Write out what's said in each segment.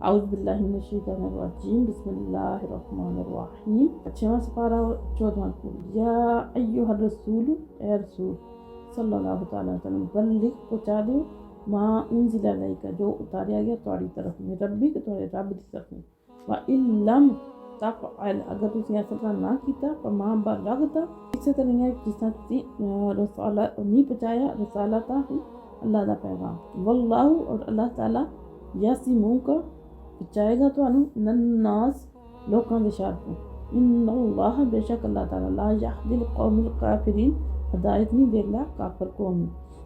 اعوذ باللہ من الشیطان الرجیم، بسم اللہ الرحمن الرحیم۔ 6واں سپارہ 14واں پورا۔ یا ایھا الرسول، اے رسول صلی اللہ تعالی وسلم، بلغ پہنچا دیو ما انزل الیک، جو اتاریا گیا تہاڈی طرف میں ربک، تہاڈے رب دی طرف میں۔ وَإِن لَّمْ تَفْعَلْ، اگر تسی ایسا نہ کیتا، فَمَا بَلَّغْتَ، اسی طرح ہے جس طرح رسالت نہیں پہنچایا رسالتہ اللہ دا پیغام۔ واللہ، اور اللہ تعالیٰ یعصمک، بچائے گا تانوں من الناس، لوکاں دے شر تو۔ ان اللہ، بے شک اللہ تعالیٰ، لا یہدی القوم الکافرین، ہدایت نہیں دیتا کافر قوم۔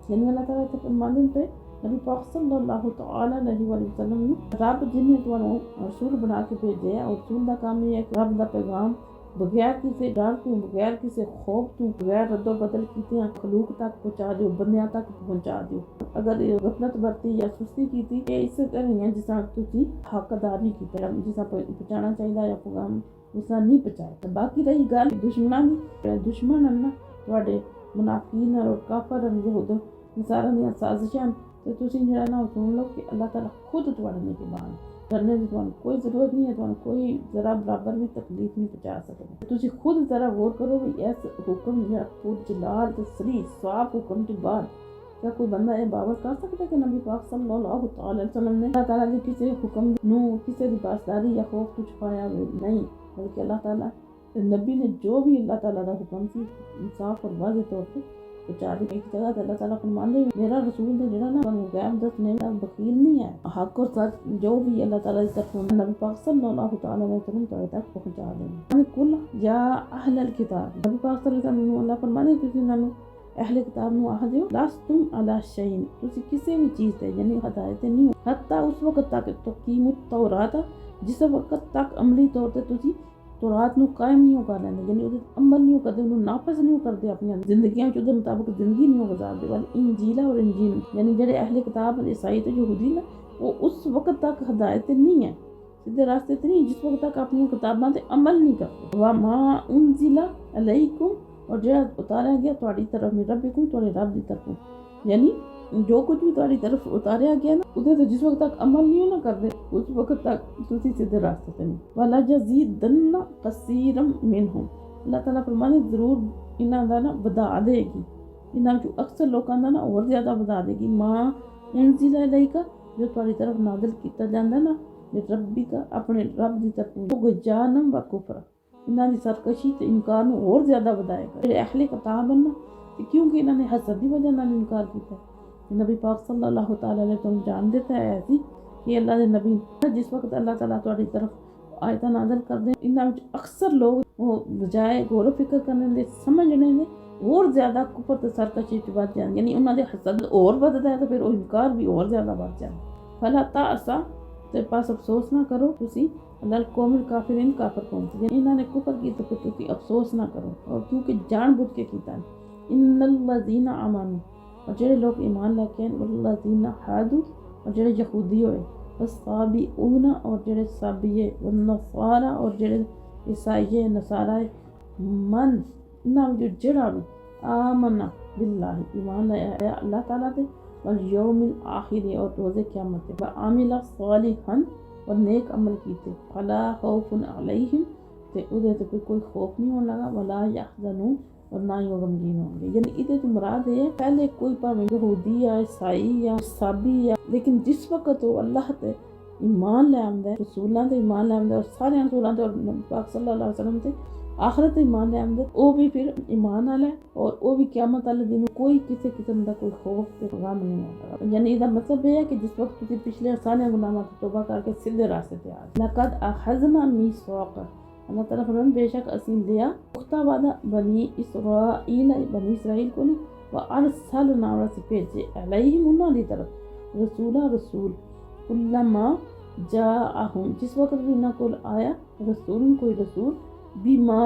یعنی اللہ تعالیٰ تے فرماندے پہ نبی پاک صلی اللہ تعالی علیہ وآلہ وسلم نے رب جن نے تانوں رسول بنا کے بھیجے، اور رسول دا کام یہ ہے کہ رب دا پیغام بغیر کسی ڈر تو، بغیر کسی خوف تو، بغیر رد و بدل کیتے مخلوق تک پہنچا دیو، بندیاں تک پہنچا دیو۔ اگر غفلت برتی یا سستی کیتی، یہ اس طرح ہے جس طرح تسی حق ادا نہیں کیتا، جس طرح پہنچانا چاہیے یا پیغام اس طرح نہیں پہنچایا۔ باقی رہی گل دشمناں دی، دشمن ہیں نا تواڈے منافقین اور کافر یہود نصارا دی سازشاں، تے تسی جڑا نا سن لو کہ اللہ تعالیٰ خود تواڈے نگہبان، ڈرنے دی تانوں کوئی ضرورت نہیں ہے، تانوں کوئی ذرا برابر بھی تکلیف نہیں پہنچا سکتے۔ تسی خود ذرا غور کرو کہ اس حکم جڑا خود جلال تے صریح صاف حکم کے بعد کیا کوئی بندہ یہ باور کر سکتا ہے کہ نبی پاک صلی اللہ تعالی وسلم نے اللہ تعالیٰ کے کسی حکم نو کسی دی پاسداری یا خوف تو چھپایا ہوئے نہیں، بلکہ اللہ تعالیٰ نبی نے جو بھی اللہ تعالیٰ دا حکم سی صاف اور واضح طور پہ پہنچا دی۔ ایک جگہ تے اللہ تعالیٰ فرماندے میرا رسول تے جڑا نا غیب دسنے دا بخیل نہیں ہے، حق اور سچ جو بھی اللہ تعالیٰ کی طرف نبی پاک صلی اللہ تعالی وسلم تک پہنچا دیں۔ کل یا اہل الکتاب، نبی پاک صلی اللہ علیہ وسلم اللہ فرماندے تسی انہاں نوں اہل کتاب نو آخ دیو لستم علی شیء، تسی کسی بھی چیز تے یعنی ہدایت نہیں ہو حتی اس وقت تک تقیم التوراۃ، جس وقت تک عملی طور تے تسی تورات نو قائم نہیں کر لیندے، یعنی وہ عمل نہیں کرتے، انہوں نافذ نہیں کرتے اپنی زندگیاں چ، مطابق زندگی نہیں گزارتے۔ والی انجیل اور انجیل، یعنی جڑے اہل کتاب عیسائی تے یہودی نا، وہ اس وقت تک ہدایت نہیں ہے، سیدھے راستے تے نہیں، جس وقت تک اپنی کتاباں تے عمل نہیں کرتے۔ وما انزل علیکم، اور جڑا اتاریا گیا تہاڈی طرف میں ربکم، تہاڈے رب دی طرف، یعنی جو کچھ بھی تہاڈی طرف اتاریا گیا نا، ادھر تو جس وقت تک عمل نہیں نہ کرتے اس وقت تک تسی سیدھے راستے تے نہیں۔ وَلَا يَزِيدَنَّ كَثِيرًا مِّنْهُمْ، اللہ تعالیٰ فرمانے ضرور انہاں دا نا ودا دے گی، انہاں جو اکثر لوکاں دا نا اور زیادہ ودا دے گی، ما انزل الیک، جو تہاڈی طرف نازل کیتا جاندا نا ربک، اپنے رب دی طرف، طغیانا و کفر، انہاں دی سرکشی تے انکار نو اور زیادہ ودائے گا۔ جڑے اہل کتاب ہیں نا، کیونکہ انہاں نے حسد دی وجہ نال انکار کیتا ہے۔ نبی پاک صلی اللہ تعالی علیہ وسلم جان دیتا ہے ایسی کہ اللہ دے نبی جس وقت اللہ تعالیٰ تہاڈی طرف آیتاں نازل کر دیں، انہاں وچ اکثر لوگ وہ بجائے غور و فکر کرنے دے، سمجھنے دے، اور زیادہ کفر تے سرکشی وچ بڑھ جاندے، یعنی انہاں دے حسد اور وددا ہے تو پھر وہ انکار بھی اور زیادہ بڑھ جاندا۔ فلا تأسا، تے پاس افسوس نہ کرو تسی اللہ القوم الکافرین، کافر قوم، یعنی انہاں نے کفر کی تو پھر تسی افسوس نہ کرو، اور کیونکہ جان بوجھ کے کیتا ہے۔ ان الذین آمنوا، اور جڑے لوگ ایمان لے کے ہیں، والذین ہادوا، اور جڑے یہودی ہوئے، والصابئون، اور جڑے صابئے، والنصارى، اور جڑے عیسائی نصارى، من، انہاں جو جڑا بھی آمن باللہ، ایمان لے اللہ تعالیٰ دے، والیوم الآخر، اور روز قیامت، وعمل صالحا، اور نیک عمل کیتے، فلا خوف علیہم، تے ادھے تے پھر کوئی خوف نہیں ہونے لگا، ولا یحزنون، اور نہ ہی وہ غمگین ہوں گے۔ یعنی ادھے تو مراد ہے پہلے کوئی پاویں یہودی یا عیسائی یا صابی یا، لیکن جس وقت وہ اللہ تے ایمان لے آندا ہے، رسولاں تے ایمان لے آندا ہے، اور سارے رسولاں تے اور نبی پاک صلی اللہ علیہ وسلم تے آخرت ایمان لے آندا ہے، وہ بھی پھر ایمان والا ہے، اور وہ بھی قیامت والے دن کوئی کسی قسم دا کوئی خوف تے غم نہیں ہوتا۔ یعنی اس دا مطلب یہ ہے کہ جس وقت تسی پچھلے سارے گناہاں کی توبہ کر کے سیدھے راستے تے آ جاؤ۔ لقد اخذنا میثاق، اللہ تعالیٰ فرماتے ہیں بے شک اسیں لیا پختہ وعدہ بنی اسرائیل کو، وارسلنا، اور اسیں بھیجے علیہم انہاں دی طرف رسول، کلما جاءہم، جس وقت بھی انہاں کول آیا رسول، کوئی رسول، بما،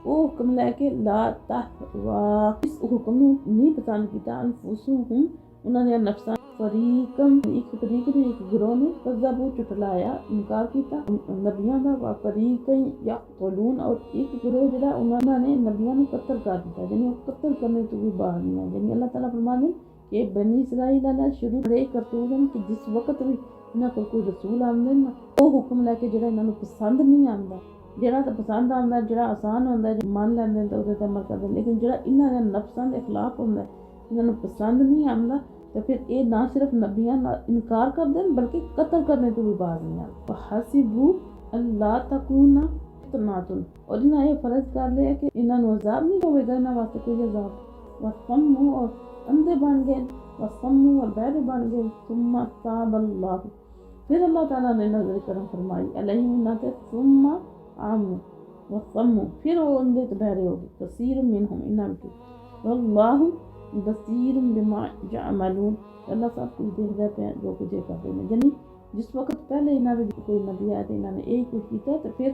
وہ حکم لے کے، لا تہوا، اس حکم نو نہیں پسند کیتا، انفسہم، انہاں نے نفساں، فریقم، ایک فریق نے، ایک گروہ نے، کذبوا، جھٹلایا، انکار کیتا نبیاں دا، وفریقین یقتلون، اور ایک گروہ جڑا انہاں نے نبیاں نو قتل کر دیتا، یعنی وہ قتل کرنے تو بھی باہر نہیں ہے۔ یعنی اللہ تعالیٰ فرماتے ہیں کہ بنی اسرائیل علیہ شروع سے کرتوت ہیں کہ جس وقت بھی ਇਹਨਾਂ ਕੋਲ ਕੋਈ ਰਸੂਲ ਆਉਂਦੇ ਨਾ ਉਹ ਹੁਕਮ ਲੈ ਕੇ ਜਿਹੜਾ ਇਹਨਾਂ ਨੂੰ ਪਸੰਦ ਨਹੀਂ ਆਉਂਦਾ, ਜਿਹੜਾ ਤਾਂ ਪਸੰਦ ਆਉਂਦਾ, ਜਿਹੜਾ ਆਸਾਨ ਹੁੰਦਾ, ਜੋ ਮੰਨ ਲੈਂਦੇ ਨੇ ਤਾਂ ਉਹਦੇ ਤੇ ਅਮਲ ਕਰਦੇ, ਲੇਕਿਨ ਜਿਹੜਾ ਇਹਨਾਂ ਦੇ ਨਫਸਾਂ ਦੇ ਖਿਲਾਫ ਹੁੰਦਾ, ਇਹਨਾਂ ਨੂੰ ਪਸੰਦ ਨਹੀਂ ਆਉਂਦਾ, تو پھر یہ نہ صرف نبیان انکار کر دیں بلکہ قتل کرنے تو بھی باز نہیں آتے. حسبوا اللہ تکون فتنۃ، اور انہاں یہ فرض کر لیا کہ انہاں نو عذاب نہیں ہوئے گا، انہاں واسطے کوئی عذاب. وصموا، اور اندھے بن گئے، وصموا اور بہرے بن گئے. ثم تاب اللہ، پھر اللہ تعالیٰ نے نظر کرم فرمائی علیہم انہاں تے. ثم عموا وصموا، پھر وہ اندھے تے بہرے ہو گئے. کثیر منہم، انہاں وچوں. واللہ بصیر بما یعملون، اللہ سب کچھ دیکھتا پہ جو کچھ یہ کرتے ہیں. یعنی جس وقت پہلے انہوں نے کوئی نبی آیا تو انہوں نے یہی کچھ کیا، تو پھر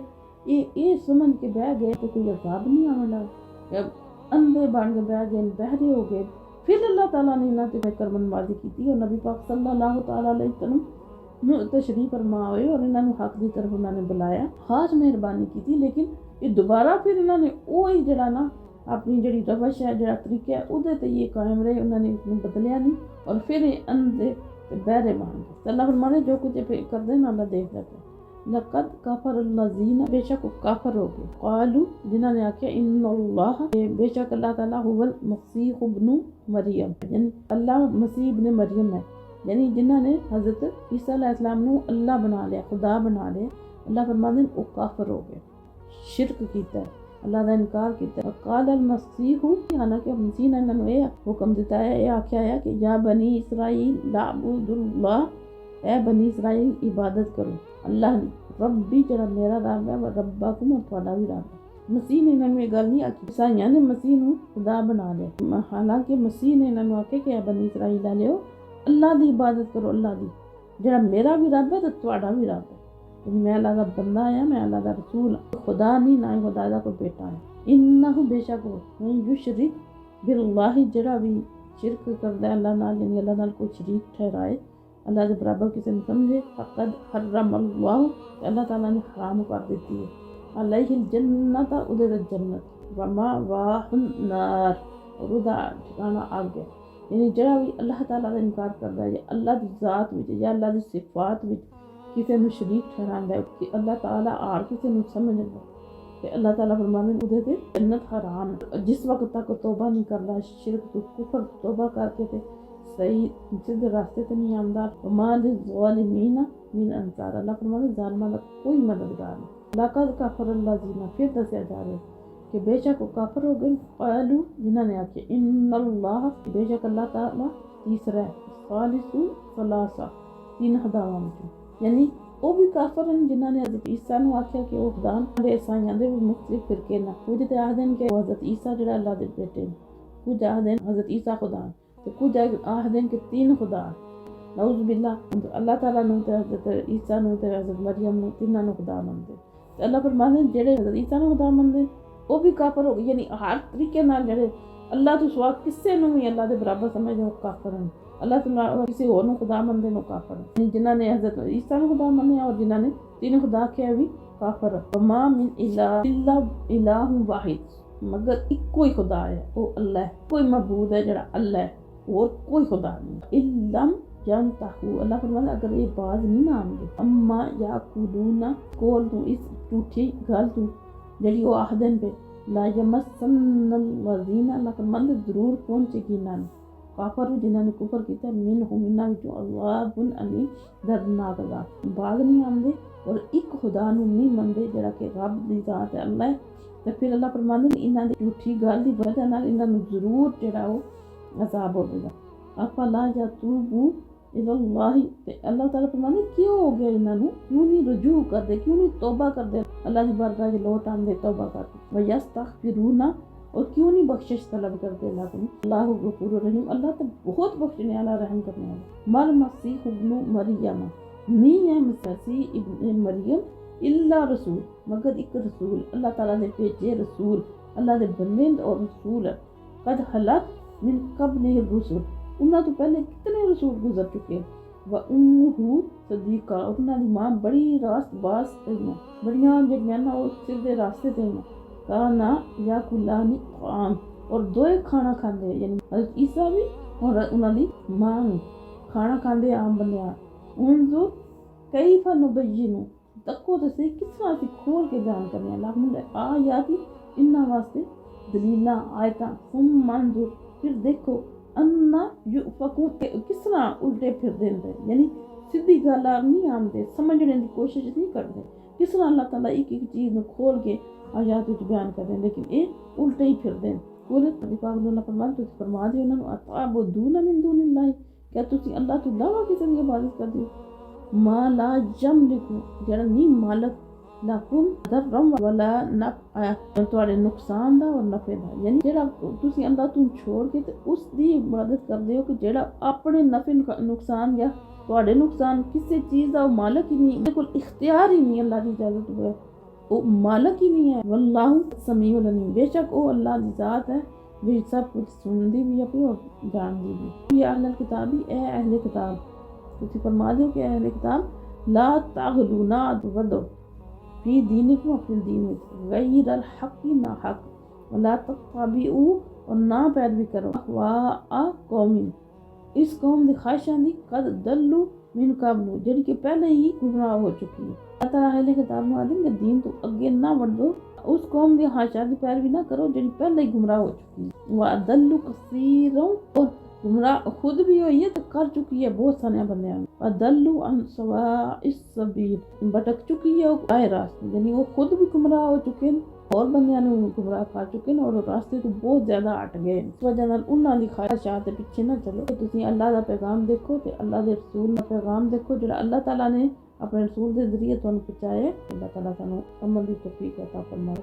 یہ سمجھ کے بہ گئے تو کوئی عذاب نہیں آنے لگا، اندھے بن کے بہ گئے، بہرے ہو گئے. پھر اللہ تعالیٰ نے انہوں نے کرم نوازی کی اور نبی پاک صلی اللہ تعالیٰ علیہ وسلم تشریف فرما ہوئے اور انہوں نے حق کی طرف انہوں نے بلایا، خاص مہربانی کی تھی. لیکن یہ دوبارہ پھر انہوں نے وہی جڑا نا اپنی جڑی روش ہے، جڑا طریقہ ہے، ادھے تے یہ قائم رہے، انہوں نے اس کو بدلیا نہیں اور پھر یہ اندھے تے بہرے بن گئے. اللہ فرمانے جو کچھ کرتے ہیں اللہ دیکھ لیتے ہیں. لقد کفر الذین، بے شک کافر ہو گئے. قالوا، جنہوں نے آکھیا ان اللہ، بے شک اللہ تعالیٰ هو المسیح ابن مریم، یعنی اللہ مسیح ابن مریم ہے. یعنی جنہوں نے حضرت عیسیٰ علیہ السلام نے اللہ بنا لیا، خدا بنا لیا. اللہ فرماتے ہیں وہ کافر ہو گئے، شرک کیتا ہے، اللہ کا انکار کیتا ہے. قال المسیح، حالانکہ مسیح نے انہوں نے حکم دیتا ہے، یہ آکھیا ہے کہ یا بنی اسرائیل اعبدوا اللہ، اے بنی اسرائیل عبادت کرو اللہ نے. ربی، جڑا میرا رب ہے، ربکم، اور تھوڑا بھی رب ہے. مسیح نے انہوں نے یہ گل نہیں آکی، عیسائیاں نے مسیح نو خدا بنا لیا، حالانکہ مسیح نے انہوں نے آکھیا کہ اے بنی اسرائیل والےو اللہ دی عبادت کرو، اللہ دی، جڑا میرا بھی رب ہے تو تھوڑا بھی رب ہے. یعنی میں اللہ کا بندہ آیا، میں اللہ کا رسول ہوں، خدا نہیں، نہ ہی خدا کا کوئی بیٹا ہے. انہ، بے شک وہ یشرک باللہ، جڑا بھی شرک کرتا ہے اللہ نال، یعنی اللہ نال کوئی شریک ٹھہرائے، اللہ کے برابر کسی نے سمجھے، فقد حرم اللہ، اللہ تعالیٰ نے حرام کر دیتی ہے، علیہ الجنت، ادھر جنت، ومأواہ النار، اور ادھر ٹھکانہ آگ ہے. یعنی جڑا بھی اللہ تعالیٰ کا انکار کرتا ہے یا اللہ کی ذات وچ یا اللہ کی صفات وچ کسی نے شریک ٹھہراندا ہے کہ اللہ تعالیٰ آر کسی نے سمجھدا تے اللہ تعالیٰ فرماندے اودے تے جنت حرام ہے. جس وقت تک توبہ نہیں کردا شرک تو کفر، توبہ کر کے تے صحیح سیدھے راستے تے نہیں آندا. وما للظالمین من انصار، اللہ فرماندے ظالماں دا کوئی مددگار نہیں. لقد کفر الذین، پھر دسیا جا رہا ہے کہ بے شک وہ کافر ہو گئے. قالوا، جنہوں نے آکھیا ان اللہ، بے شک اللہ تعالیٰ تیسرا ہے، ثالث ثلاثہ، تین خداواں وچوں. یعنی وہ بھی کافر ہیں جنہوں نے حضرت عیسیٰ نو آکھیا کہ وہ خدا نے. عیسائیاں دے بھی مختلف فرقے نے، کچھ تے آکھدے کہ حضرت عیسیٰ جڑا اللہ دے بیٹے نے، کچھ آکھدے حضرت عیسیٰ خدا نے، تے کچھ آکھدے کہ تین خدا. نعوذ باللہ، اللہ تعالیٰ نو تے حضرت عیسیٰ نو تے حضرت مریم نو تیناں نو خدا مندے. تے اللہ فرماندے جڑے حضرت عیسیٰ نو خدا مندے وہ بھی کافر ہو گئے. یعنی ہر طریقے نال جڑے اللہ تو سوا کسے نو بھی اللہ دے برابر سمجھدے وہ کافر ہیں. اللہ تعالیٰ کسی اور نو خدا مندے نو کافر ہیں. جنہاں نے حضرت عیسیٰ نو خدا منیا اور جنہاں نے تین خدا کہے بھی کافر. وما من الہ الا الہ واحد، مگر ایک کوئی خدا ہے، وہ اللہ ہے. کوئی معبود ہے جڑا اللہ ہے، اور کوئی خدا نہیں. علم ینتہوا، اللہ فرماتا ہے اگر یہ باز نہیں نہ آن گے، اما یاکلون، کول تو اس جھوٹی گل تو جڑی وہ آخدن پہ، لا یمسن الذین، اللہ فرماتا ہے ضرور پہنچے گی انہاں نے کافر جنہوں نے کفر کیتا ہے، منہم انہاں وچوں عذاب علیم، دردناک عذاب. باز نہیں آندے اور ایک خدا نو نہیں مندے جڑا کہ رب دی ذات ہے، اللہ ہے. تے پھر اللہ فرماندے نے انہاں دی جھوٹی گل دی وجہ نال انہاں نو ضرور جڑا وہ عذاب ہوے گا. افلا یتوبوا الی اللہ، تے اللہ تعالیٰ فرماندے کیوں ہو گیا انہاں نو، کیوں نہیں رجوع کردے، کیوں نہیں توبہ کردے، اللہ کی بارگاہ وچ لوٹ آندے توبہ کردے. ویستغفرون، اور کیوں نہیں بخشش طلب کرتے اللہ کو. اللہ غفور الرحیم، اللہ تو بہت بخشنے والا، رحم کرنے والا. مر مسیح ابن مریم، نہیں ہے مسیح ابن مریم الا رسول، مگر ایک رسول، اللہ تعالیٰ نے بھیجے رسول، اللہ دے بندے اور رسول. قد خلت من قبلہ الرسل، انہاں تو پہلے کتنے رسول گزر چکے. وامہ صدیقہ، اور انہاں دی ماں بڑی راست باز ہیں، بڑیاں جڑیاں نا وہ سیدھے راستے تے ہیں. کانا یا کلانی طعام، اور دوئے کھانا کھاندے، یعنی حضرت عیسیٰ بھی اور انہاں دی ماں بھی کھانا کھاندے عام بندے. انظر کیف نبین، تکو تو صحیح کس طرح سے کھول کے بیان کرنے ہیں لہم آیاتی انہاں واسطے دلیلاں آیتاں، ثم انظر پھر دیکھو انا یؤفکون کس طرح الٹے پھر دے، یعنی سیدھی گل نہیں آمدے، سمجھنے کی کوشش نہیں کرتے، کس طرح اللہ تعالیٰ ایک ایک چیز میں کھول کے آیات وچ بیان کر دیں، لیکن اے الٹے ہی پھر دیں۔ قل پاک اللہ فرمان تو فرما دے انہاں نوں اتعبدون من دون اللہ، کیا تسی اللہ تو علاوہ کسی کی عبادت کر دیو، ما لا یملک جڑا نہیں مالک لکم ضرم ولا نفع تواڈے نقصان دا اور نفع دا، یعنی جڑا تسی اللہ تو چھوڑ کے تے اس دی عبادت کر دیو کہ جڑا اپنے نفع نقصان یا تواڈے نقصان کسی چیز دا مالک ہی نہیں، بالکل اختیار ہی نہیں اللہ دی اجازت ہوئے، وہ مالک ہی نہیں ہے۔ واللہ سمیع العلیم، بے شک وہ اللہ دی ذات ہے جو سب کچھ سندی بھی ہے اور جاندی بھی۔ یا اہل الکتاب، اے اہل کتاب، تسی فرما دیو کہ اہل کتاب لا تغلو نہ ودو فی دینکم اپنے دین میں غیر الحق نہ حق، ولا تتبعوا اور نہ پیروی کرو اہواء قوم اس قوم دی خواہشاں دی قد دلوا من قبل جڑی کہ پہلے ہی گمراہ ہو چکی ہے۔ اللہ تعالیٰ اہل کتاب نو آدھیں کہ دین تو اگے نہ بڑھو، اس قوم دی خواہشات دی پیروی نہ کرو جڑی پہلے ہی گمراہ ہو چکی ہے۔ وَأَضَلُّ كَثِيرًا اور گمراہ خود بھی ہوئی ہے تو کر چکی ہے بہت سارے بندیاں، وَضَلُّوا عَنْ سَوَاءِ السَّبِيلِ بھٹک چکی ہے وہ رائے راستے، یعنی وہ خود بھی گمراہ ہو چکے ہیں اور بندیاں نے گمراہ کر چکے ہیں اور راستے تو بہت زیادہ ہٹ گئے، اس وجہ نال انہاں دی خواہشات دے پیچھے نہ چلو، تسی اللہ دا پیغام دیکھو تے اللہ دے رسول دا پیغام دیکھو جڑا اللہ تعالیٰ نے اپنے رسول دے ذریعے تانوں پہنچایا، اللہ تعالیٰ تانوں عمل دی توفیق عطا فرمائے۔